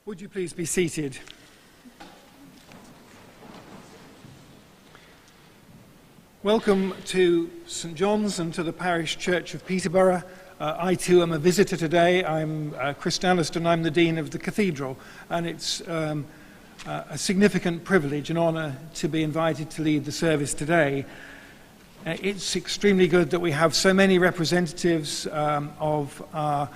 Would you please be seated? Welcome to St John's and to the Parish Church of Peterborough. I too am a visitor today. I'm Chris Dallaston, I'm the Dean of the Cathedral, and it's a significant privilege and honour to be invited to lead the service today. It's extremely good that we have so many representatives of our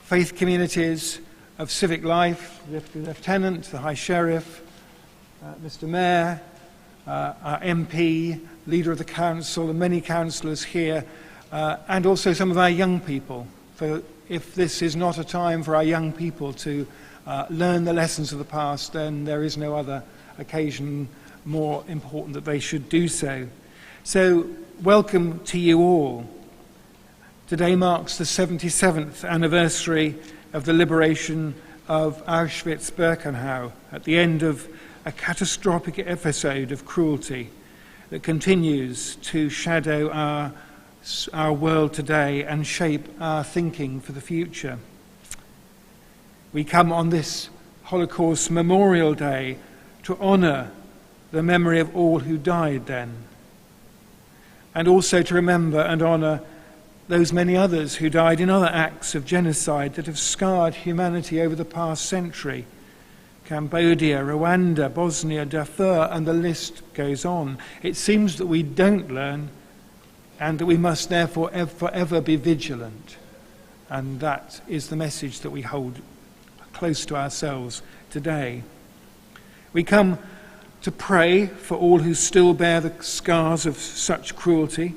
faith communities, of civic life, the Lieutenant, the High Sheriff, Mr Mayor, our MP, Leader of the Council, and many councillors here, and also some of our young people. For if this is not a time for our young people to learn the lessons of the past, then there is no other occasion more important that they should do so. So, welcome to you all. Today marks the 77th anniversary of the liberation of Auschwitz-Birkenau at the end of a catastrophic episode of cruelty that continues to shadow our world today and shape our thinking for the future. We come on this Holocaust Memorial Day to honour the memory of all who died then, and also to remember and honour those many others who died in other acts of genocide that have scarred humanity over the past century. Cambodia, Rwanda, Bosnia, Darfur, and the list goes on. It seems that we don't learn, and that we must therefore forever be vigilant. And that is the message that we hold close to ourselves today. We come to pray for all who still bear the scars of such cruelty,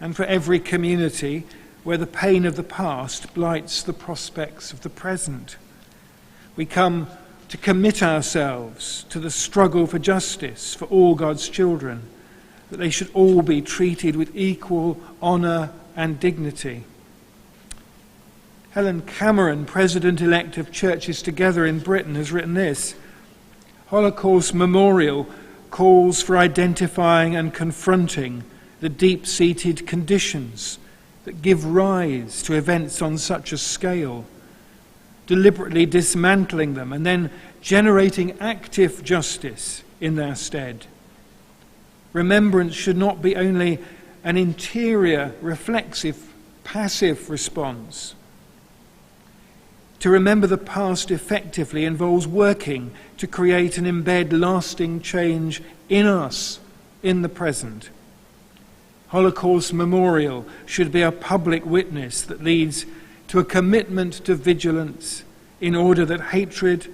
and for every community where the pain of the past blights the prospects of the present. We come to commit ourselves to the struggle for justice for all God's children, that they should all be treated with equal honour and dignity. Helen Cameron, President-elect of Churches Together in Britain, has written this: Holocaust Memorial calls for identifying and confronting the deep-seated conditions that give rise to events on such a scale, deliberately dismantling them and then generating active justice in their stead. Remembrance should not be only an interior, reflexive, passive response. To remember the past effectively involves working to create and embed lasting change in us, in the present. Holocaust Memorial should be a public witness that leads to a commitment to vigilance in order that hatred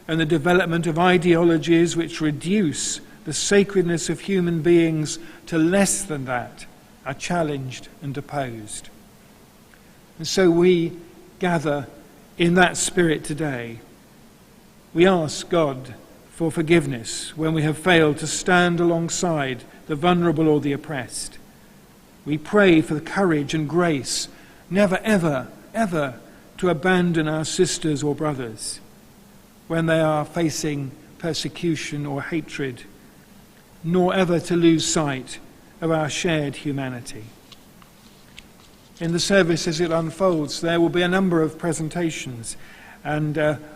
and the development of ideologies which reduce the sacredness of human beings to less than that are challenged and opposed. And so we gather in that spirit today. We ask God for forgiveness when we have failed to stand alongside the vulnerable or the oppressed. We pray for the courage and grace never, ever, ever to abandon our sisters or brothers when they are facing persecution or hatred, nor ever to lose sight of our shared humanity. In the service as it unfolds, there will be a number of presentations, and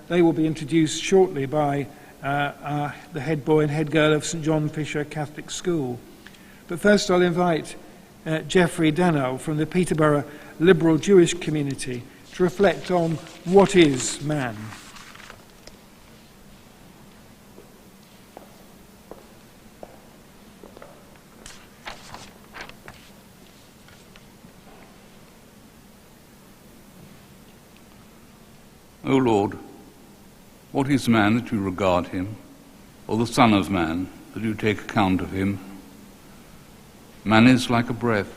they will be introduced shortly by the head boy and head girl of St John Fisher Catholic School. But first I'll invite Geoffrey Dannell from the Peterborough liberal Jewish community to reflect on what is man. O Lord, what is man that you regard him, or the Son of Man that you take account of him? Man is like a breath,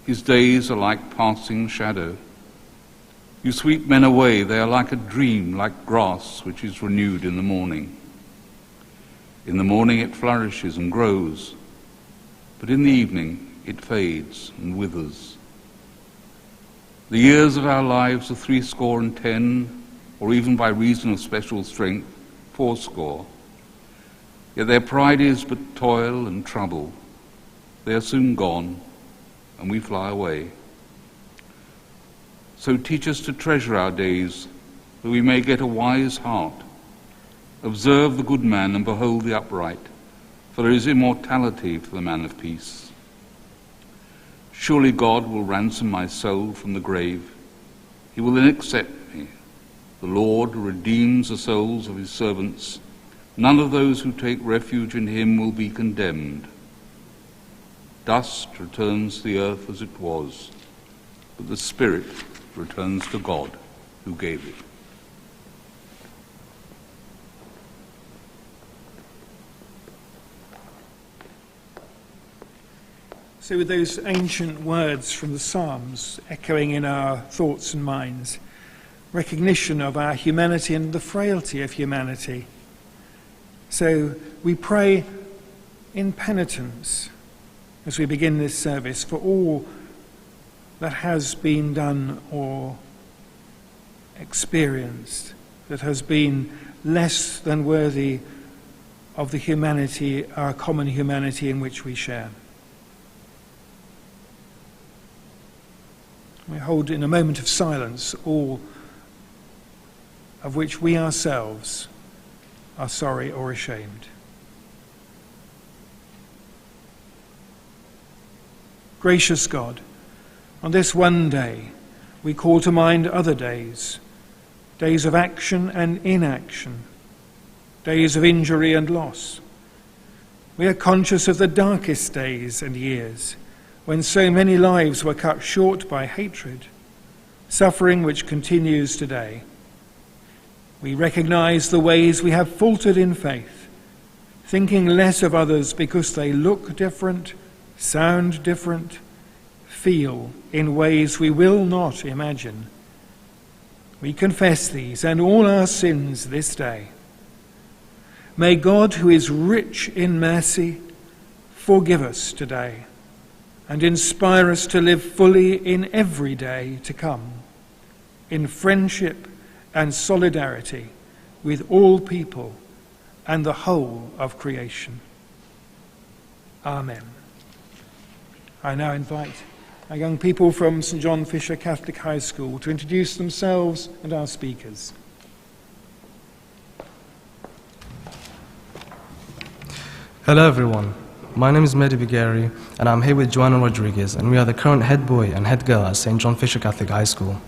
his days are like passing shadow. You sweep men away, they are like a dream, like grass which is renewed in the morning. In the morning it flourishes and grows, but in the evening it fades and withers. The years of our lives are 70, or even by reason of special strength, 80. Yet their pride is but toil and trouble. They are soon gone, and we fly away. So teach us to treasure our days, that we may get a wise heart Observe the good man and behold the upright, for there is immortality for the man of peace. Surely God will ransom my soul from the grave. He will then accept me. The Lord redeems the souls of his servants. None of those who take refuge in him will be condemned. Dust returns to the earth as it was, but the Spirit returns to God who gave it. So with those ancient words from the Psalms echoing in our thoughts and minds, recognition of our humanity and the frailty of humanity. So we pray in penitence as we begin this service for all that has been done or experienced, that has been less than worthy of the humanity, our common humanity in which we share. We hold in a moment of silence all of which we ourselves are sorry or ashamed. Gracious God, on this one day we call to mind other days, days of action and inaction, days of injury and loss. We are conscious of the darkest days and years, when so many lives were cut short by hatred, suffering which continues today. We recognize the ways we have faltered in faith, thinking less of others because they look different, sound different, feel in ways we will not imagine. We confess these and all our sins this day. May God, who is rich in mercy, forgive us today and inspire us to live fully in every day to come, in friendship and solidarity with all people and the whole of creation. Amen. I now invite our young people from St. John Fisher Catholic High School to introduce themselves and our speakers. Hello everyone, my name is Mehdi Bigari and I'm here with Joanna Rodriguez, and we are the current head boy and head girl at St. John Fisher Catholic High School.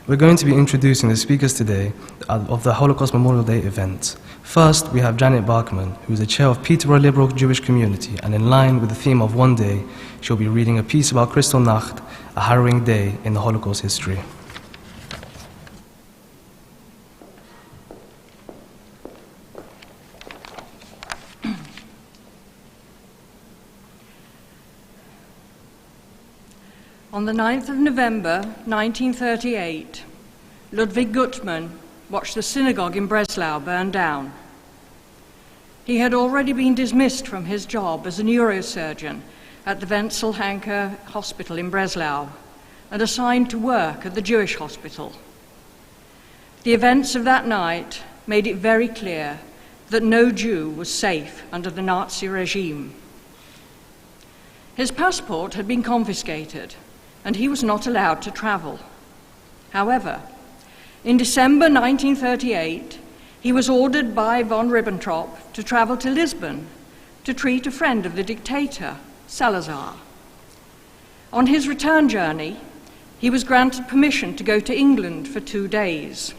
We're going to be introducing the speakers today of the Holocaust Memorial Day event. First, we have Janet Barkman, who is the chair of Peterborough Liberal Jewish Community, and in line with the theme of One Day, she'll be reading a piece about Kristallnacht, a harrowing day in the Holocaust history. On the 9th of November 1938, Ludwig Gutmann watched the synagogue in Breslau burn down. He had already been dismissed from his job as a neurosurgeon at the Wenzel Hanke Hospital in Breslau and assigned to work at the Jewish hospital. The events of that night made it very clear that no Jew was safe under the Nazi regime. His passport had been confiscated, and he was not allowed to travel. However, in December 1938, he was ordered by von Ribbentrop to travel to Lisbon to treat a friend of the dictator, Salazar. On his return journey, he was granted permission to go to England for 2 days.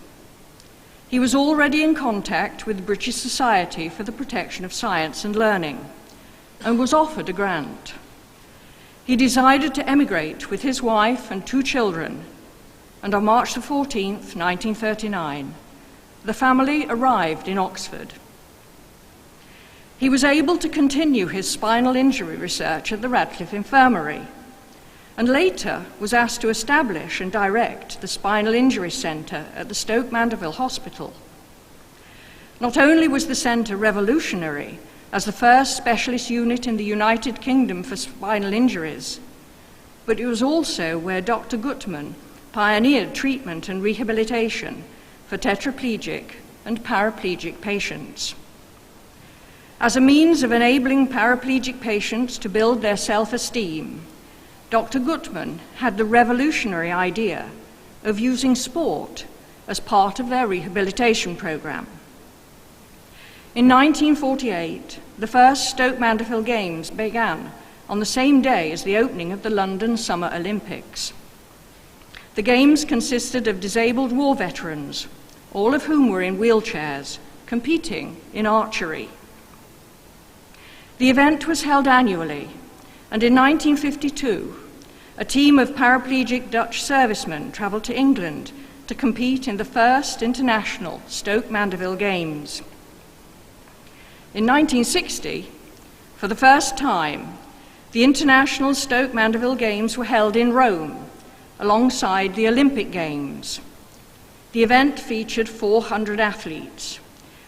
He was already in contact with the British Society for the Protection of Science and Learning and was offered a grant. He decided to emigrate with his wife and 2 children, and on March the 14th, 1939, the family arrived in Oxford. He was able to continue his spinal injury research at the Radcliffe Infirmary, and later was asked to establish and direct the Spinal Injury Centre at the Stoke Mandeville Hospital. Not only was the centre revolutionary, as the first specialist unit in the United Kingdom for spinal injuries, but it was also where Dr. Gutmann pioneered treatment and rehabilitation for tetraplegic and paraplegic patients. As a means of enabling paraplegic patients to build their self-esteem, Dr. Gutmann had the revolutionary idea of using sport as part of their rehabilitation program. In 1948, the first Stoke Mandeville Games began on the same day as the opening of the London Summer Olympics. The Games consisted of disabled war veterans, all of whom were in wheelchairs, competing in archery. The event was held annually, and in 1952, a team of paraplegic Dutch servicemen travelled to England to compete in the first international Stoke Mandeville Games. In 1960, for the first time, the International Stoke Mandeville Games were held in Rome, alongside the Olympic Games. The event featured 400 athletes,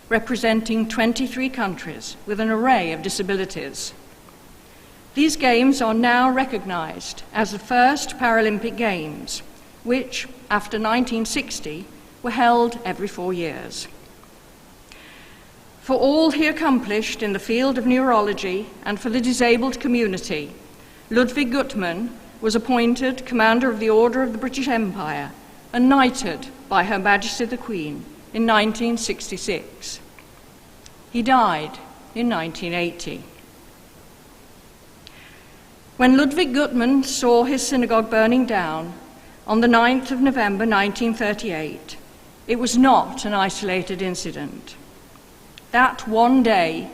representing 23 countries with an array of disabilities. These games are now recognized as the first Paralympic Games, which, after 1960, were held every 4 years. For all he accomplished in the field of neurology and for the disabled community, Ludwig Gutmann was appointed Commander of the Order of the British Empire and knighted by Her Majesty the Queen in 1966. He died in 1980. When Ludwig Gutmann saw his synagogue burning down on the 9th of November 1938, it was not an isolated incident. That one day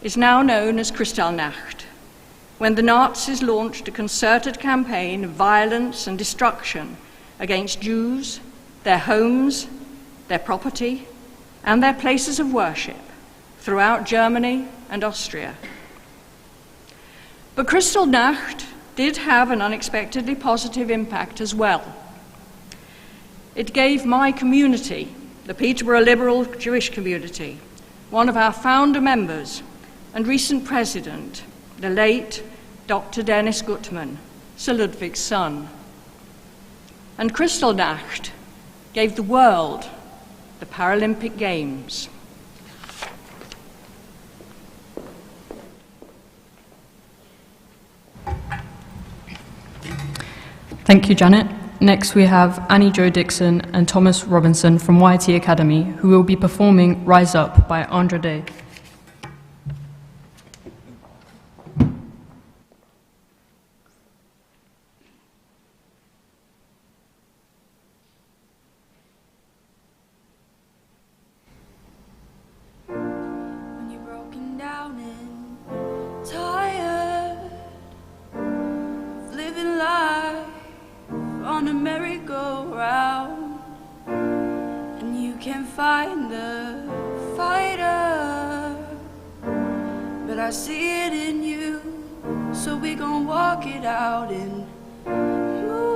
is now known as Kristallnacht, when the Nazis launched a concerted campaign of violence and destruction against Jews, their homes, their property, and their places of worship throughout Germany and Austria. But Kristallnacht did have an unexpectedly positive impact as well. It gave my community, the Peterborough liberal Jewish community, one of our founder members and recent president, the late Dr. Dennis Gutmann, Sir Ludwig's son. And Kristallnacht gave the world the Paralympic Games. Thank you, Janet. Next we have Annie Jo Dixon and Thomas Robinson from YT Academy, who will be performing Rise Up by Andra Day. When you're broken down and tired of living life on a merry-go-round, and you can't find the fighter, but I see it in you, so we gon' walk it out and move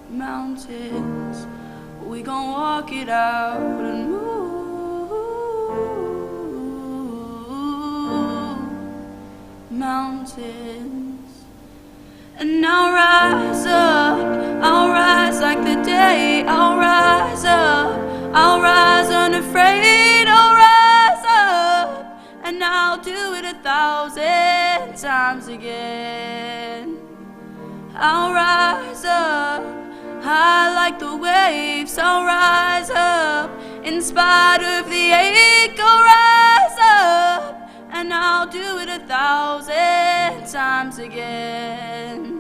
mountains. We gon' walk it out and move mountains. And I'll rise like the day. I'll rise up, I'll rise unafraid. I'll rise up, and I'll do it 1,000 times again. I'll rise up, high like the waves. I'll rise up, in spite of the ache. I'll rise up, and I'll do it 1,000 times again.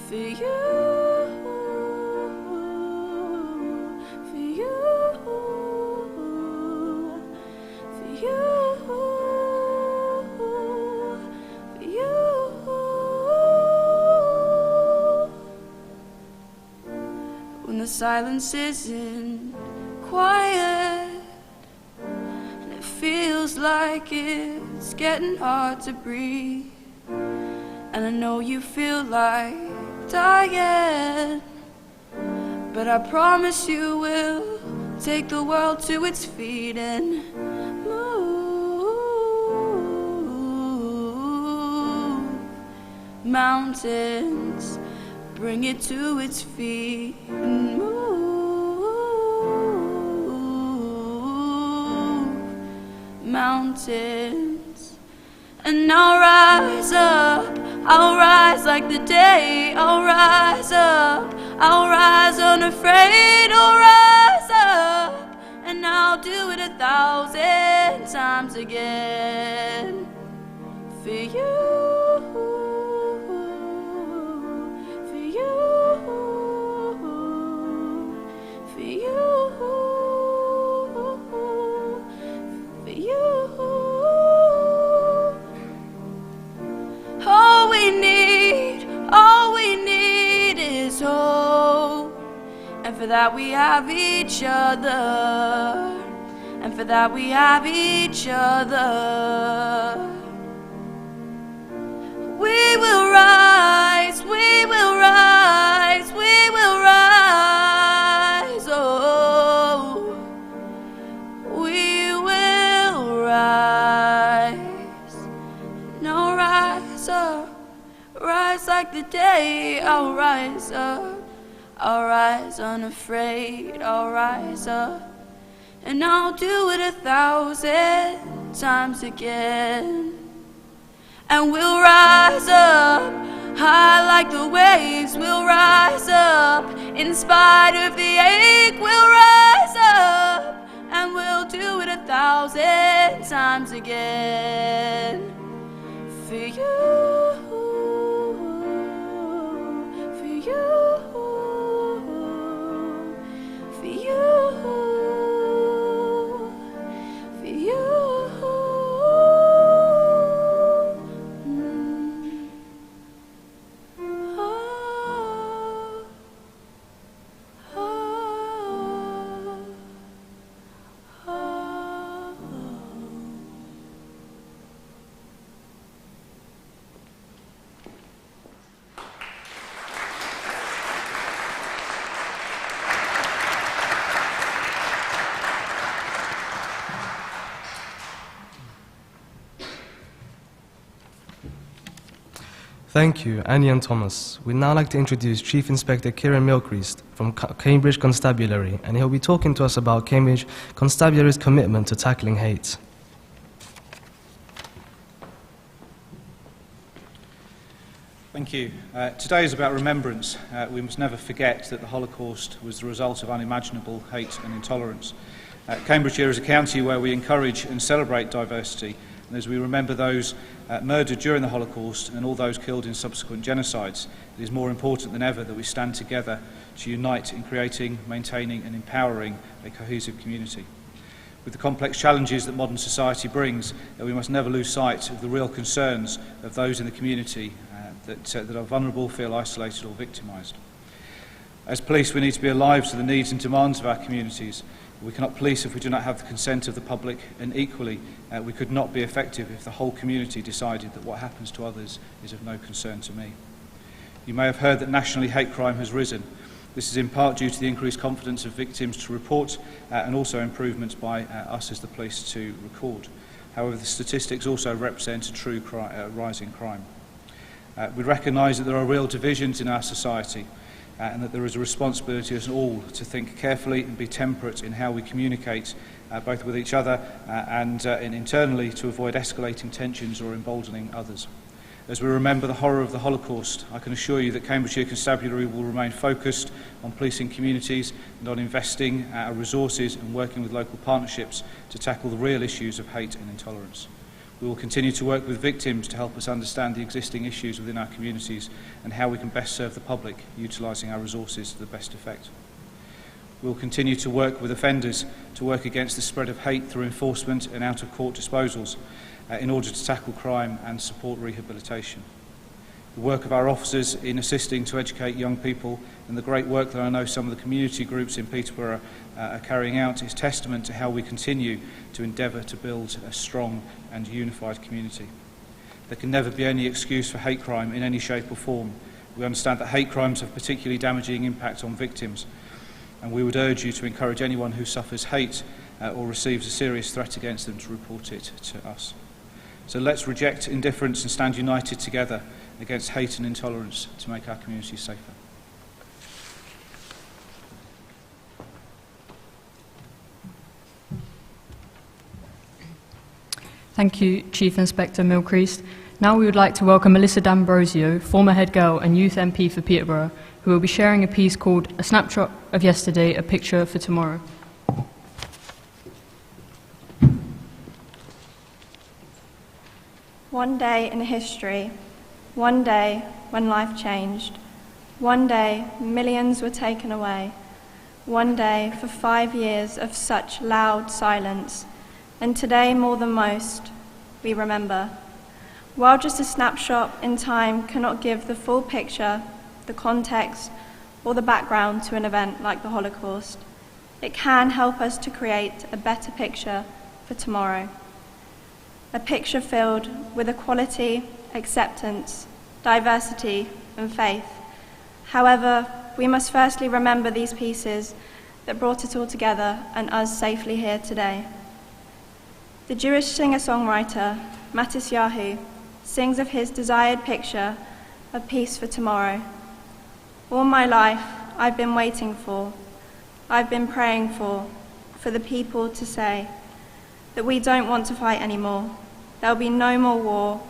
For you, for you, for you, for you. When the silence isn't quiet, feels like it's getting hard to breathe, and I know you feel like dying, but I promise you will take the world to its feet and move mountains, bring it to its feet and move mountains. And I'll rise up, I'll rise like the day. I'll rise up, I'll rise unafraid, I'll rise up, and I'll do it 1,000 times again. For you, for you, for you, for you. All we need is hope. And for that we have each other. And for that we have each other. We will rise, we will rise, we will rise. Oh, we will rise. No, rise up, rise like the day. I'll rise up, I'll rise unafraid. I'll rise up, and I'll do it 1,000 times again. And we'll rise up, high like the waves. We'll rise up, in spite of the ache. We'll rise up, and we'll do it 1,000 times again. For you, for you, for you, for you. Thank you, Annie and Thomas. We'd now like to introduce Chief Inspector Kieran Milcreast from Cambridge Constabulary, and he'll be talking to us about Cambridge Constabulary's commitment to tackling hate. Thank you. Today is about remembrance. We must never forget that the Holocaust was the result of unimaginable hate and intolerance. Cambridgeshire is a county where we encourage and celebrate diversity, and as we remember those murdered during the Holocaust and all those killed in subsequent genocides, it is more important than ever that we stand together to unite in creating, maintaining and empowering a cohesive community. With the complex challenges that modern society brings, we must never lose sight of the real concerns of those in the community that are vulnerable, feel isolated or victimised. As police, we need to be alive to the needs and demands of our communities. We cannot police if we do not have the consent of the public, and equally, we could not be effective if the whole community decided that what happens to others is of no concern to me. You may have heard that nationally hate crime has risen. This is in part due to the increased confidence of victims to report and also improvements by us as the police to record. However, the statistics also represent a true rise in crime. We recognise that there are real divisions in our society and that there is a responsibility as all to think carefully and be temperate in how we communicate both with each other and internally to avoid escalating tensions or emboldening others. As we remember the horror of the Holocaust, I can assure you that Cambridgeshire Constabulary will remain focused on policing communities and on investing our resources and working with local partnerships to tackle the real issues of hate and intolerance. We will continue to work with victims to help us understand the existing issues within our communities and how we can best serve the public, utilising our resources to the best effect. We will continue to work with offenders to work against the spread of hate through enforcement and out-of-court disposals in order to tackle crime and support rehabilitation. The work of our officers in assisting to educate young people and the great work that I know some of the community groups in Peterborough are carrying out is testament to how we continue to endeavour to build a strong and unified community. There can never be any excuse for hate crime in any shape or form. We understand that hate crimes have particularly damaging impact on victims, and we would urge you to encourage anyone who suffers hate or receives a serious threat against them to report it to us. So let's reject indifference and stand united together against hate and intolerance to make our communities safer. Thank you, Chief Inspector Milcreast. Now we would like to welcome Melissa D'Ambrosio, former head girl and youth MP for Peterborough, who will be sharing a piece called A Snapshot of Yesterday, A Picture for Tomorrow. One day in history, one day when life changed, one day millions were taken away, one day for 5 years of such loud silence, and today more than most, we remember. While just a snapshot in time cannot give the full picture, the context, or the background to an event like the Holocaust, it can help us to create a better picture for tomorrow. A picture filled with equality, acceptance, diversity, and faith. However, we must firstly remember these pieces that brought it all together and us safely here today. The Jewish singer-songwriter Matisyahu sings of his desired picture of peace for tomorrow. All my life I've been waiting for, I've been praying for the people to say that we don't want to fight anymore, there'll be no more war,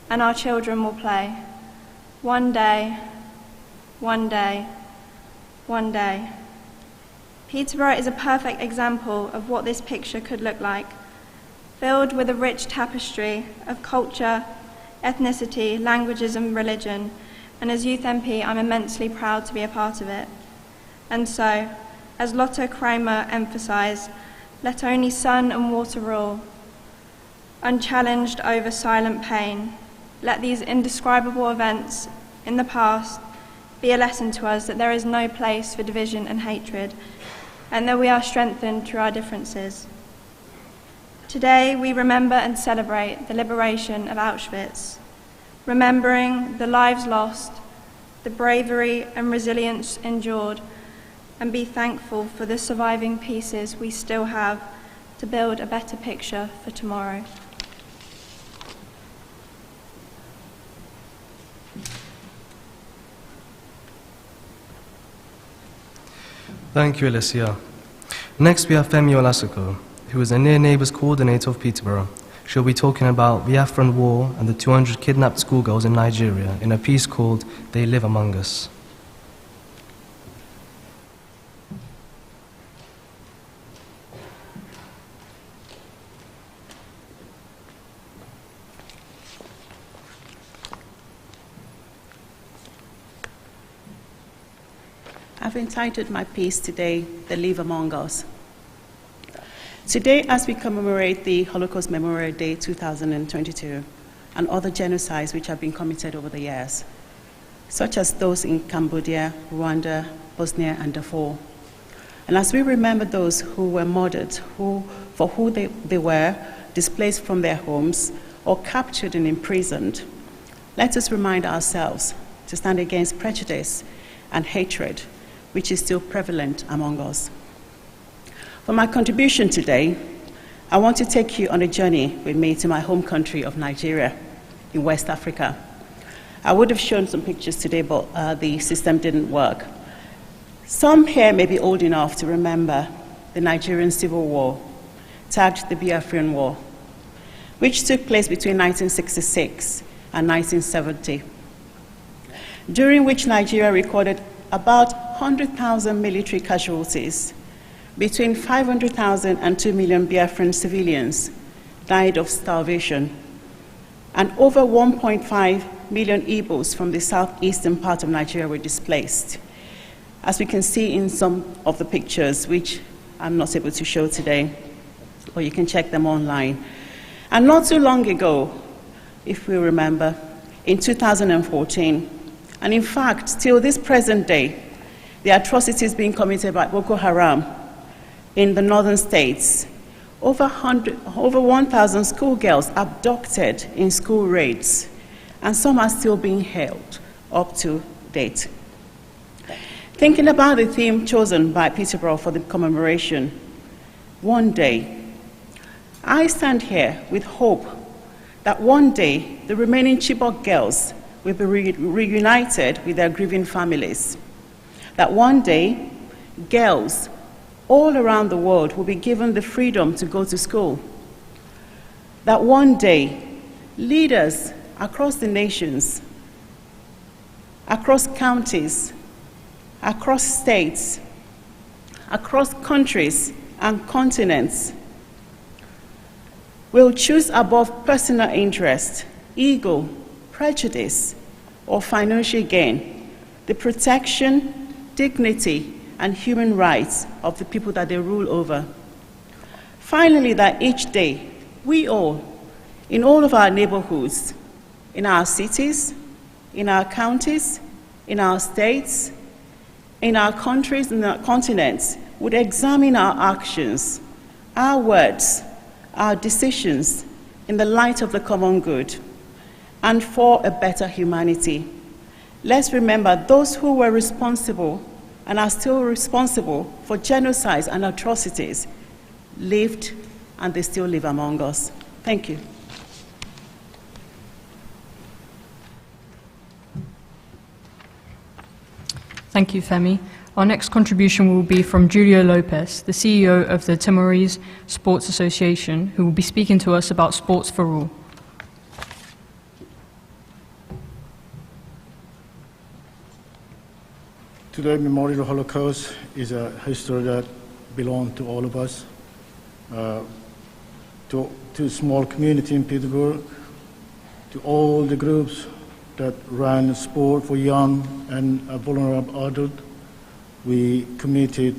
and our children will play. One day, one day, one day. Peterborough is a perfect example of what this picture could look like, filled with a rich tapestry of culture, ethnicity, languages and religion, and as Youth MP I'm immensely proud to be a part of it. And so, as Lotte Kramer emphasised, let only sun and water rule, unchallenged over silent pain. Let these indescribable events in the past be a lesson to us that there is no place for division and hatred, and that we are strengthened through our differences. Today we remember and celebrate the liberation of Auschwitz, remembering the lives lost, the bravery and resilience endured, and be thankful for the surviving pieces we still have to build a better picture for tomorrow. Thank you, Alicia. Next, we have Femi Olasoko, who is a Near Neighbours Coordinator of Peterborough. She'll be talking about the Biafran War and the 200 kidnapped schoolgirls in Nigeria in a piece called They Live Among Us. I've entitled my piece today, They Live Among Us. Today, as we commemorate the Holocaust Memorial Day 2022 and other genocides which have been committed over the years, such as those in Cambodia, Rwanda, Bosnia, and Darfur, and as we remember those who were murdered, for who they were displaced from their homes or captured and imprisoned, let us remind ourselves to stand against prejudice and hatred, which is still prevalent among us. For my contribution today, I want to take you on a journey with me to my home country of Nigeria in West Africa. I would have shown some pictures today, but the system didn't work. Some here may be old enough to remember the Nigerian Civil War, tagged the Biafran War, which took place between 1966 and 1970, during which Nigeria recorded about 100,000 military casualties. Between 500,000 and 2 million Biafran civilians died of starvation, and over 1.5 million Igbos from the southeastern part of Nigeria were displaced, as we can see in some of the pictures, which I'm not able to show today, or you can check them online. And not too long ago, if we remember, in 2014, and in fact, till this present day, the atrocities being committed by Boko Haram in the northern states, over 1,000 schoolgirls abducted in school raids, and some are still being held up to date. Thinking about the theme chosen by Peterborough for the commemoration, one day, I stand here with hope that one day the remaining Chibok girls will be reunited with their grieving families. That one day, girls all around the world will be given the freedom to go to school. That one day, leaders across the nations, across counties, across states, across countries and continents, will choose above personal interest, ego, prejudice, or financial gain the protection, dignity, and human rights of the people that they rule over. Finally, that each day, we all, in all of our neighborhoods, in our cities, in our counties, in our states, in our countries, in our continents, would examine our actions, our words, our decisions in the light of the common good and for a better humanity. Let's remember those who were responsible and are still responsible for genocides and atrocities lived, and they still live among us. Thank you. Thank you, Femi. Our next contribution will be from Julio Lopez, the CEO of the Timorese Sports Association, who will be speaking to us about sports for all. Today, Memorial Holocaust is a history that belongs to all of us, to a small community in Peterborough, to all the groups that ran sport for young and vulnerable adults. We committed,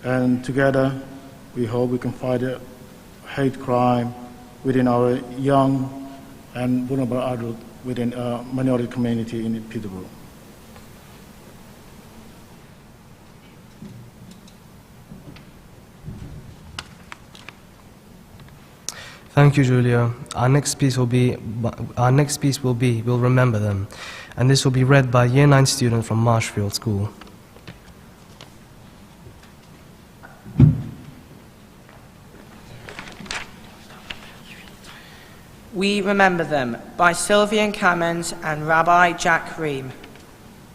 and together we hope we can fight hate crime within our young and vulnerable adults within a minority community in Peterborough. Thank you, Julia. Our next piece will be We'll Remember Them, and this will be read by a Year 9 student from Marshfield School. We Remember Them by Sylvian Cammons and Rabbi Jack Ream.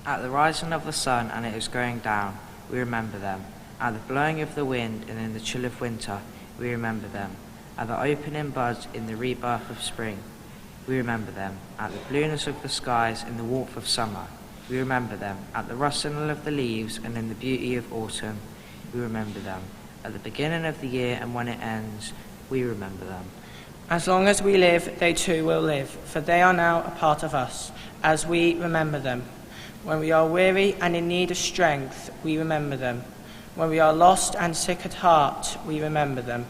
At the rising of the sun and it is going down, we remember them. At the blowing of the wind and in the chill of winter, we remember them. At the opening buds in the rebirth of spring, we remember them. At the blueness of the skies in the warmth of summer, we remember them. At the rustling of the leaves and in the beauty of autumn, we remember them. At the beginning of the year and when it ends, we remember them. As long as we live, they too will live, for they are now a part of us, as we remember them. When we are weary and in need of strength, we remember them. When we are lost and sick at heart, we remember them.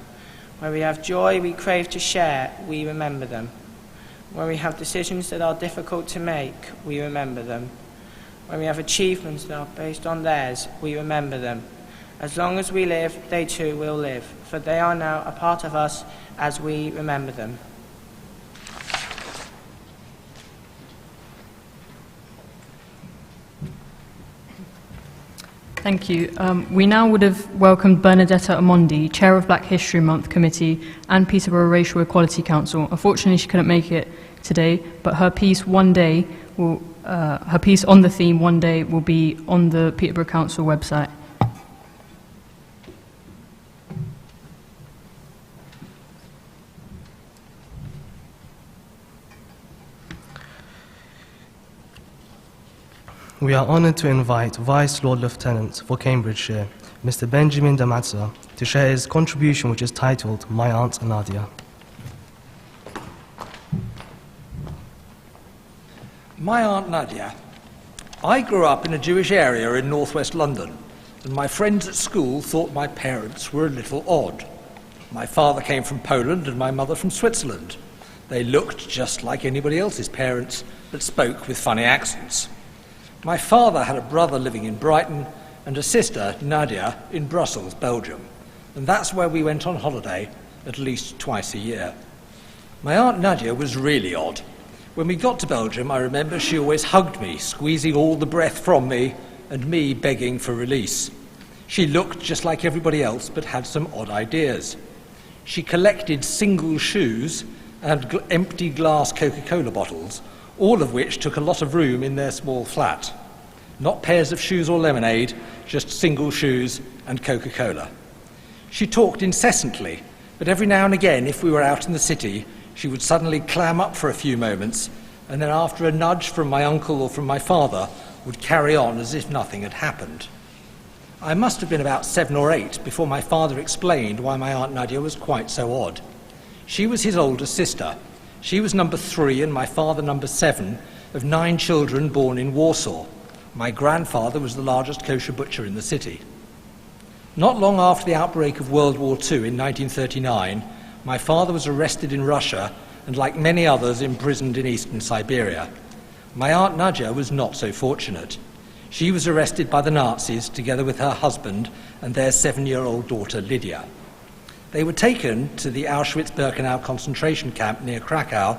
When we have joy we crave to share, we remember them. When we have decisions that are difficult to make, we remember them. When we have achievements that are based on theirs, we remember them. As long as we live, they too will live, for they are now a part of us as we remember them. Thank you. We now would have welcomed Bernadetta Amondi, Chair of Black History Month Committee and Peterborough Racial Equality Council. Unfortunately, she couldn't make it today, but her piece on the theme One Day will be on the Peterborough Council website. We are honoured to invite Vice Lord Lieutenant for Cambridgeshire, Mr. Benjamin Damatza, to share his contribution, which is titled My Aunt Nadia. My Aunt Nadia. I grew up in a Jewish area in northwest London, and my friends at school thought my parents were a little odd. My father came from Poland and my mother from Switzerland. They looked just like anybody else's parents, but spoke with funny accents. My father had a brother living in Brighton and a sister, Nadia, in Brussels, Belgium, and that's where we went on holiday at least twice a year. My Aunt Nadia was really odd. When we got to Belgium, I remember she always hugged me, squeezing all the breath from me and me begging for release. She looked just like everybody else, but had some odd ideas. She collected single shoes and empty glass Coca-Cola bottles, all of which took a lot of room in their small flat. Not pairs of shoes or lemonade, just single shoes and Coca-Cola. She talked incessantly, but every now and again, if we were out in the city, she would suddenly clam up for a few moments and then after a nudge from my uncle or from my father, would carry on as if nothing had happened. I must have been about 7 or 8 before my father explained why my Aunt Nadia was quite so odd. She was his older sister. She was number 3 and my father number 7 of 9 children born in Warsaw. My grandfather was the largest kosher butcher in the city. Not long after the outbreak of World War II in 1939, my father was arrested in Russia and, like many others, imprisoned in eastern Siberia. My Aunt Nadia was not so fortunate. She was arrested by the Nazis together with her husband and their 7-year-old daughter Lydia. They were taken to the Auschwitz-Birkenau concentration camp near Krakow,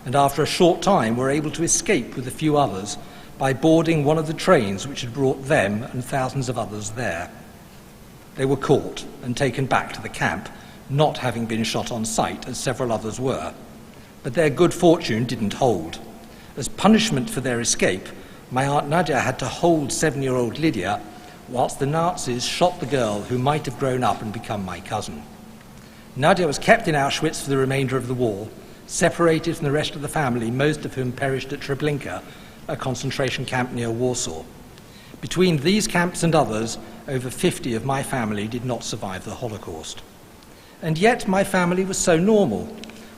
and after a short time were able to escape with a few others by boarding one of the trains which had brought them and thousands of others there. They were caught and taken back to the camp, not having been shot on sight as several others were. But their good fortune didn't hold. As punishment for their escape, my Aunt Nadia had to hold 7-year-old Lydia whilst the Nazis shot the girl who might have grown up and become my cousin. Nadia was kept in Auschwitz for the remainder of the war, separated from the rest of the family, most of whom perished at Treblinka, a concentration camp near Warsaw. Between these camps and others, over 50 of my family did not survive the Holocaust. And yet my family was so normal.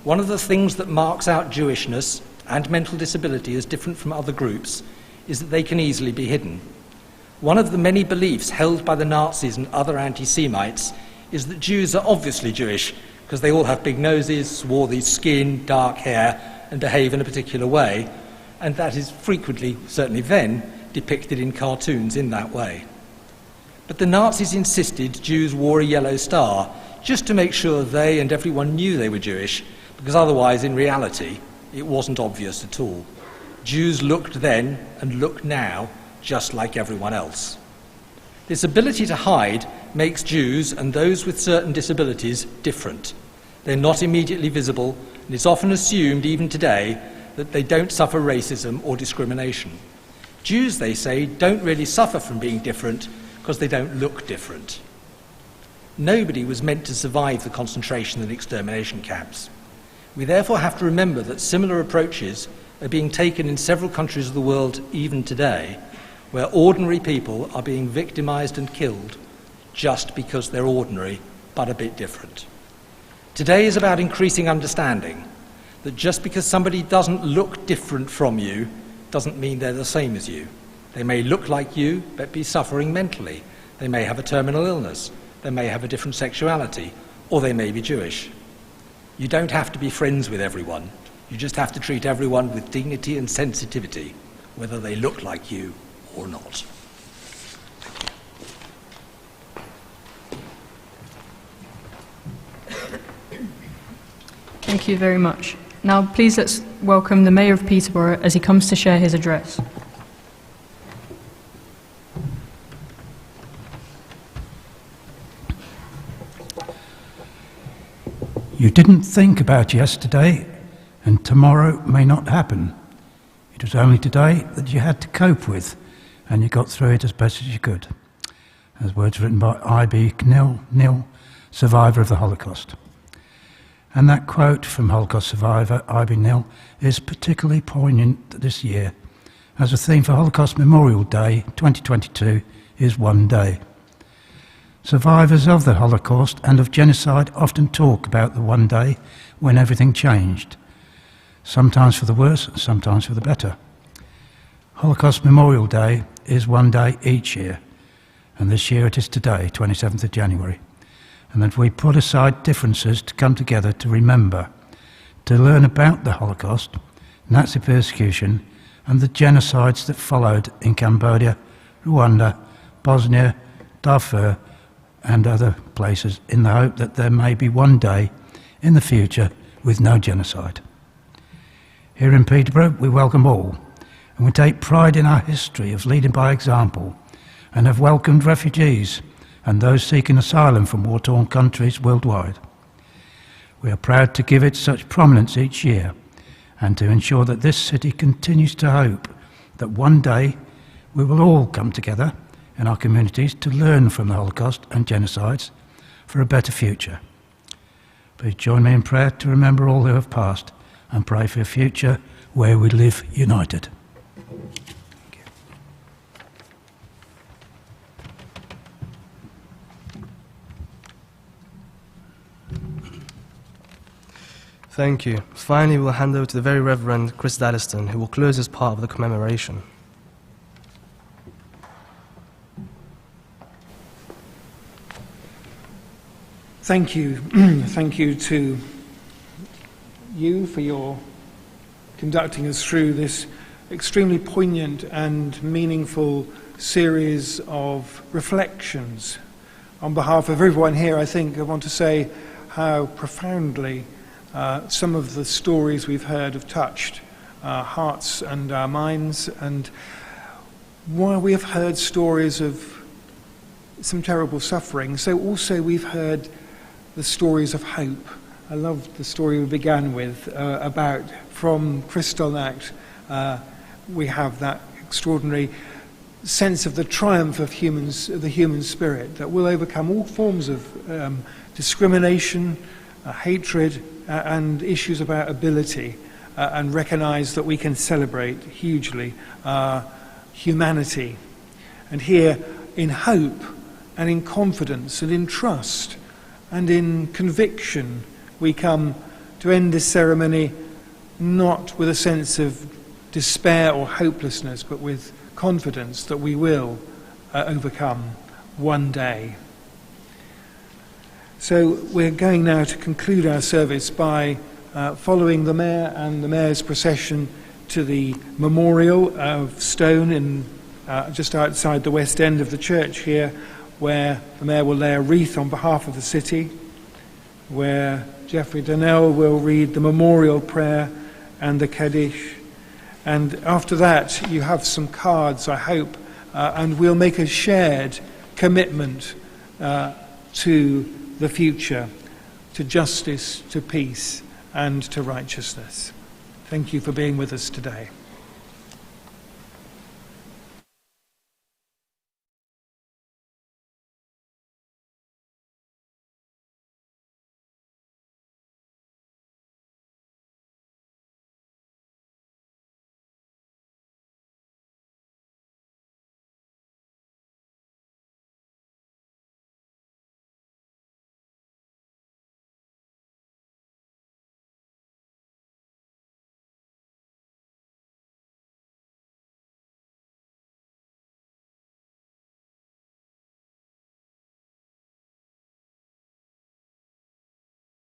One of the things that marks out Jewishness and mental disability as different from other groups is that they can easily be hidden. One of the many beliefs held by the Nazis and other anti-Semites is that Jews are obviously Jewish because they all have big noses, swarthy skin, dark hair, and behave in a particular way, and that is frequently, certainly then, depicted in cartoons in that way. But the Nazis insisted Jews wore a yellow star just to make sure they and everyone knew they were Jewish, because otherwise, in reality, it wasn't obvious at all. Jews looked then and look now just like everyone else. This ability to hide makes Jews and those with certain disabilities different. They're not immediately visible, and it's often assumed, even today, that they don't suffer racism or discrimination. Jews, they say, don't really suffer from being different because they don't look different. Nobody was meant to survive the concentration and extermination camps. We therefore have to remember that similar approaches are being taken in several countries of the world even today, where ordinary people are being victimized and killed just because they're ordinary but a bit different. Today is about increasing understanding that just because somebody doesn't look different from you doesn't mean they're the same as you. They may look like you but be suffering mentally. They may have a terminal illness. They may have a different sexuality, or they may be Jewish. You don't have to be friends with everyone. You just have to treat everyone with dignity and sensitivity, whether they look like you or not. Thank you very much. Now, please let's welcome the Mayor of Peterborough as he comes to share his address. You didn't think about yesterday, and tomorrow may not happen. It was only today that you had to cope with, and you got through it as best as you could. As words written by I.B. Nil, survivor of the Holocaust. And that quote from Holocaust survivor I.B. Nil is particularly poignant this year, as the theme for Holocaust Memorial Day 2022 is one day. Survivors of the Holocaust and of genocide often talk about the one day when everything changed, sometimes for the worse, sometimes for the better. Holocaust Memorial Day is one day each year, and this year it is today, 27th of January, and that we put aside differences to come together to remember, to learn about the Holocaust, Nazi persecution, and the genocides that followed in Cambodia, Rwanda, Bosnia, Darfur, and other places, in the hope that there may be one day in the future with no genocide. Here in Peterborough, we welcome all, and we take pride in our history of leading by example, and have welcomed refugees and those seeking asylum from war-torn countries worldwide. We are proud to give it such prominence each year, and to ensure that this city continues to hope that one day we will all come together in our communities to learn from the Holocaust and genocides for a better future. Please join me in prayer to remember all who have passed and pray for a future where we live united. Thank you. Finally, we'll hand over to the very Reverend Chris Dallaston, who will close this part of the commemoration. Thank you. Thank you to you for your conducting us through this extremely poignant and meaningful series of reflections. On behalf of everyone here, I think I want to say how profoundly some of the stories we've heard have touched our hearts and our minds. And while we have heard stories of some terrible suffering, so also we've heard the stories of hope. I loved the story we began with about from Kristallnacht. We have that extraordinary sense of the triumph of the human spirit that will overcome all forms of discrimination, hatred, and issues about ability, and recognize that we can celebrate hugely humanity. And here, in hope and in confidence and in trust and in conviction, we come to end this ceremony not with a sense of despair or hopelessness, but with confidence that we will overcome one day. So we're going now to conclude our service by following the Mayor and the Mayor's procession to the memorial of stone in just outside the west end of the church here, where the Mayor will lay a wreath on behalf of the city, where Geoffrey Donnell will read the memorial prayer and the Kaddish. And after that, you have some cards, I hope, and we'll make a shared commitment to the future, to justice, to peace, and to righteousness. Thank you for being with us today.